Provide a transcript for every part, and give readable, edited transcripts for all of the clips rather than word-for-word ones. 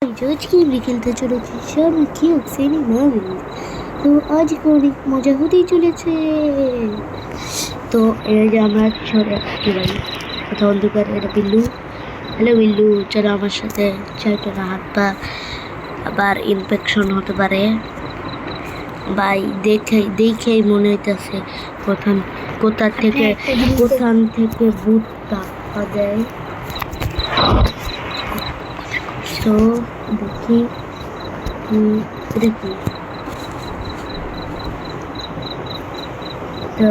আজকে আমরা খেলতে চলেছি সবাই কিউব সিনেমা তো আজকে অনেক মজা হতেই চলেছে। তো এই যে আমরা চলে কি ভাই কোথাও অন্ধকার, এটা বিল্লু। হ্যালো বিল্লু, চলো আমার সাথে, চাইতো না হাত পা আবার ইনফেকশন হতে পারে ভাই। দেখেই মনে হইতেছে কোথান থেকে ভূত টাকা দেয়। তো দেখি এটা কি, তো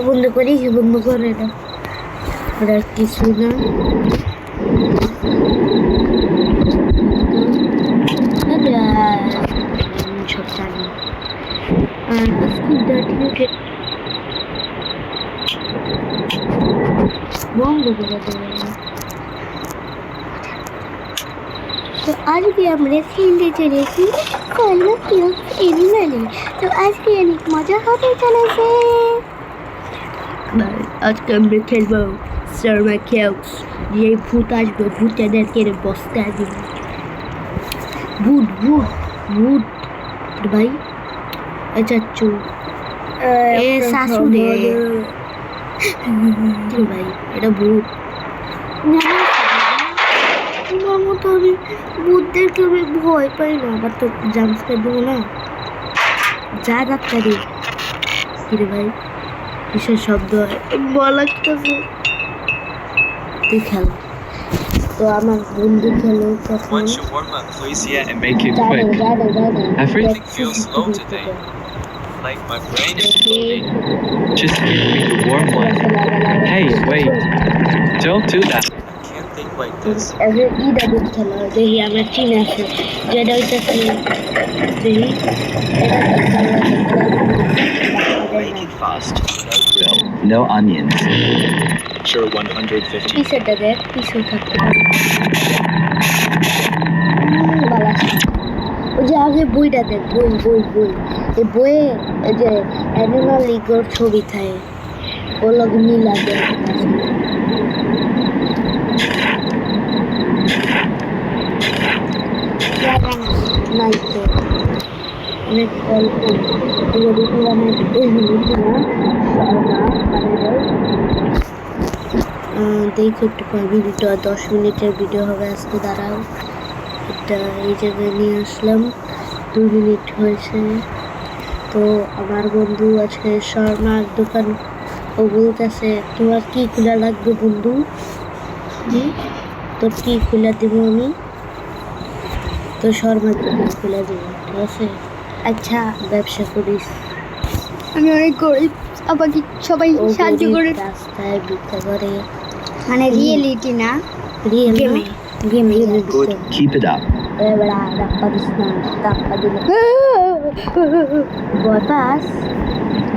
বন্ধ করি, বন্ধ করে না, ওটা কিছু না। সব জানি বন্ধ করে দেবে। তো আজকে আমরা খেলতে চলেছি এনিম্যালে। তো আজকে অনেক মজা হতে চলেছে। আজকে আমরা খেলবো শর্মা কেউস। যে ভূত আসবে, ভূতেদেরকে বস্তায় দিব। ভূত ভূত ভূত ভাই, চাচ্ছু এ শাশুড়ে ভাই, এটা ভূত। তোমার মতো আমি ভূতদেরকে আমি ভয় পাই না, আবার তো জাম্পস্কার দেবো না। যা ডাক্তারি কিরে ভাই, কিসের শব্দ হয় ভয় লাগতেছে। তুই খেল, তো আমার বন্ধু খেলো তখন। Want shawarma, please? Yeah, and make it quick. Everything feels slow today. Like my brain is floating. Just give me the warm one. Hey, wait. Don't do that. I can't think like this. ইটা দুধ খেলো, দেখি আমার চিনে আছে যেটা হইতেছে। দেখি Make it fast. No grill. No onions. Sure, 150. পিছনটা দেখ, পিছন থাকতে ওই যে আগে বইটা দেখ, বই এই বইয়ে এই যে অ্যানিমাল লিগর ছবি থাকে, ও লোক মিলা দেয় নাই তো অনেক অল্প দেখি একটু ভিডিওটা 10 মিনিটের ভিডিও হবে আজকে। দাঁড়াও, এটা এই জায়গায় নিয়ে আসলাম, 2 মিনিট হয়েছে। তো আমার বন্ধু আজকে শর্মার দোকান, ও বলতেছে তোমার কি খোলা লাগবে বন্ধু? তোর কি খুলে দিব আমি? তো শর্মার দোকান খুলে দিব, ঠিক আছে? আচ্ছা, ব্যবসা করিস। আমি অনেক গরিব, আমাকে সবাই সাহায্য করে। রাস্তায় ভিক্ষা করে, মানে রিয়েলিটি না, গেমে Good. Keep it up. এবারে ধাক্কা দিস না, ধাক্কা দিলে ভয় পাস?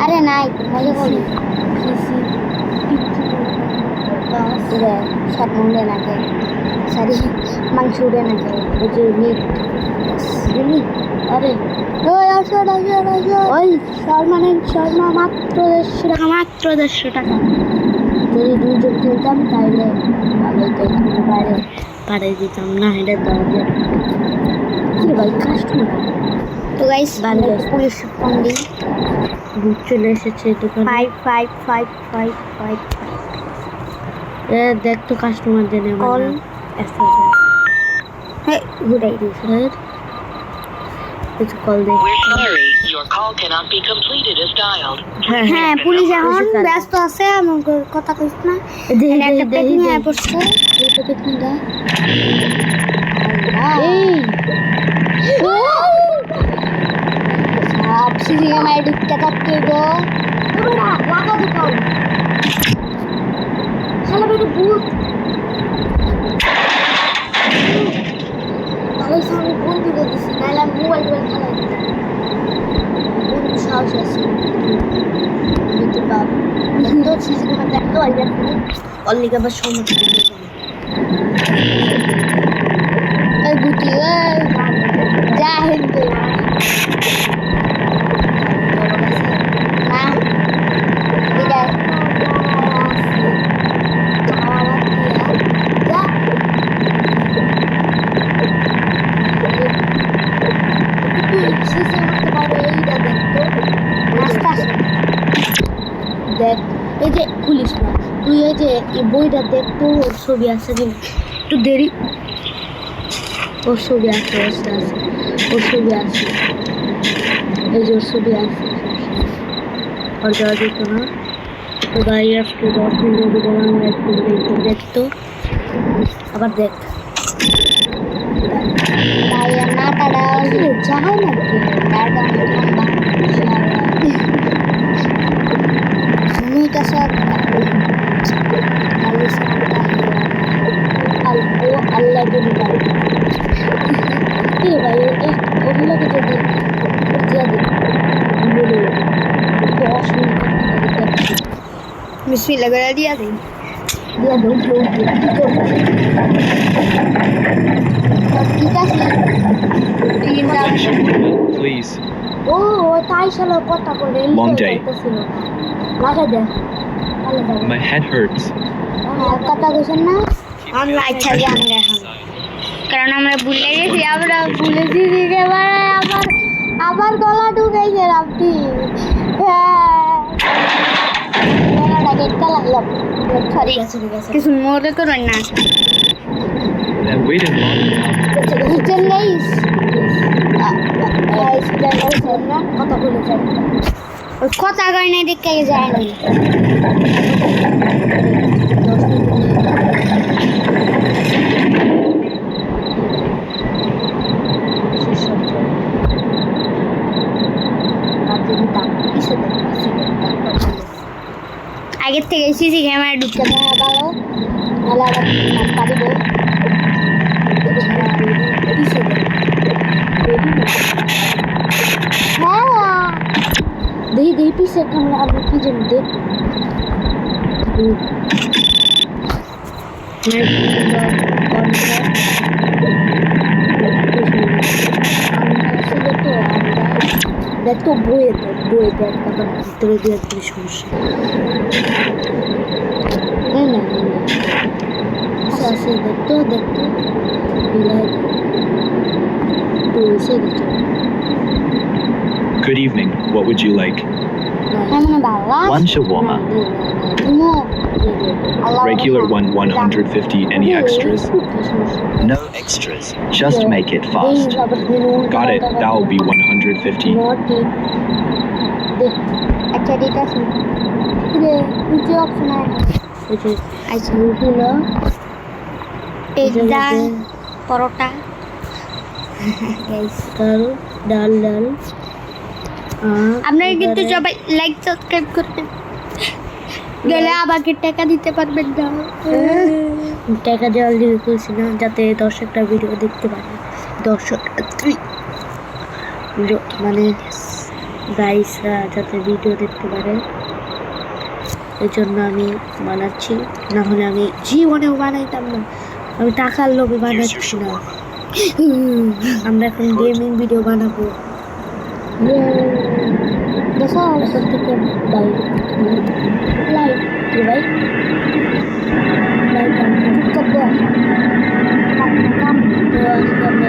আরে নাই, মজা করি। শাক উড়ে নাকে, সরি মাংস উড়ে নাকে, ওই যে মিট দিলি। আরে ওই শর্মা মাত্র 150 টাকা, মাত্র 150 টাকা। যদি 2 জন খেলতাম তাহলে ভালোই তো, বাইরে পাড়াই দিতাম না, এটা দরজা কি ভাই কাস্টমার। তো গাইস পুলিশ ফোন দিই, ভূত চলে এসেছে দোকানে। 5555555 দেখ তো কাস্টমার জেনে কল হ্যাঁ ঘুরাই দিয়েছে। কিছু কল দে। হ্যাঁ পুলিশ এখন ব্যস্ত আছে, এমন কথা কইস না। একটা পেট নিয়ে পড়ছে, সিসি ক্যামেরা ঢুকতে থাকতে গো লাগা দোকান শালা বেটা ভূত। ভালোই সামনে বন্ধু দিছি, নাহলে আমি মোবাইল খেলাই দিতাম। বন্ধু সাহস আছে কিন্তু বাপ তো সিসি ক্যামেরা দেখতে হয় দেখো অল্লিকে আবার সমস্যা এই গুটি যা হিন্দু না বিদায় ওইটা দেখতো ওর ছবি আছে কিনা একটু দেরি ওর ছবি আছে ওর ছবি আছে এই যে ওর ছবি আছে আর যাওয়া যেত না তো ভাই আজকে 10 মিনিট ভিডিও বানানো একটু দেখতো আবার দেখ তাই না তারা যায় নাকি দাদা তুমি কাছে আল্লাহ যদি পারে কি রে ভাই ওগুলোকে যদি দিয়া দিই বলে 10 মিনিট বিসমিল্লাহ করে দিয়া দিই দিয়া দেবো কেউ কি করবো ঠিক আছে Attention, please. ও তাই শালা কথা করে Long day. লাগা দে তাহলে যাবে My head hurts. কথা কইছেন না Keep আমরা feeling আচ্ছা pressure জানলে এখন inside. কারণ আমরা ভুলে গেছি আমরা ভুলেছি একেবারে আবার গলা ঢুকাইছে আপনি গলাটা কেটে লাগলাম সরি ঠিক আছে কিছু মনে করেন না I've waited long enough. বুঝছেন গাইস কথা বলে যাই ওই কথা কয় না দেখে যায় না 10 মিনিট আগের থেকে সিসি ক্যামেরা ঢুকতে দেওয়া ভালো নাহলে আবার পারিব হ্যাঁ দেখি পিসের ক্যামেরা আপনি কি জানি দেখ দেখতো বইয়ে দেখ আবার ভিতরে দিয়ে একটু সমস্যা না আচ্ছা আছে দেখতো বিলাই তো এসে দিচ্ছে Good evening. What would you like? এমন বাবা One shawarma. তুমি Regular one, 150. Any extras? No extras. Just make it fast. Got it. That will be 150. আচ্ছা ঠিক আছে কি অপশন আছে আচ্ছা রুটিলা পিৎজা পরোটা ডাল আপনারা কিন্তু সবাই লাইক সাবস্ক্রাইব করবেন গেলে আমাকে টাকা দিতে পারবেন না টাকা দেওয়ার জন্য খুলছি না যাতে দর্শকটা ভিডিও দেখতে পারে দর্শক মানে গাইসরা যাতে ভিডিও দেখতে পারে এই জন্য আমি বানাচ্ছি না হলে আমি জীবনেও বানাইতাম না আমি টাকার লোভে বানাচ্ছি না আমরা এখন গেমিং ভিডিও বানাবো দেখো এখন থেকে লাইট কি ভাই লাইট করবো তো আজকে আমরা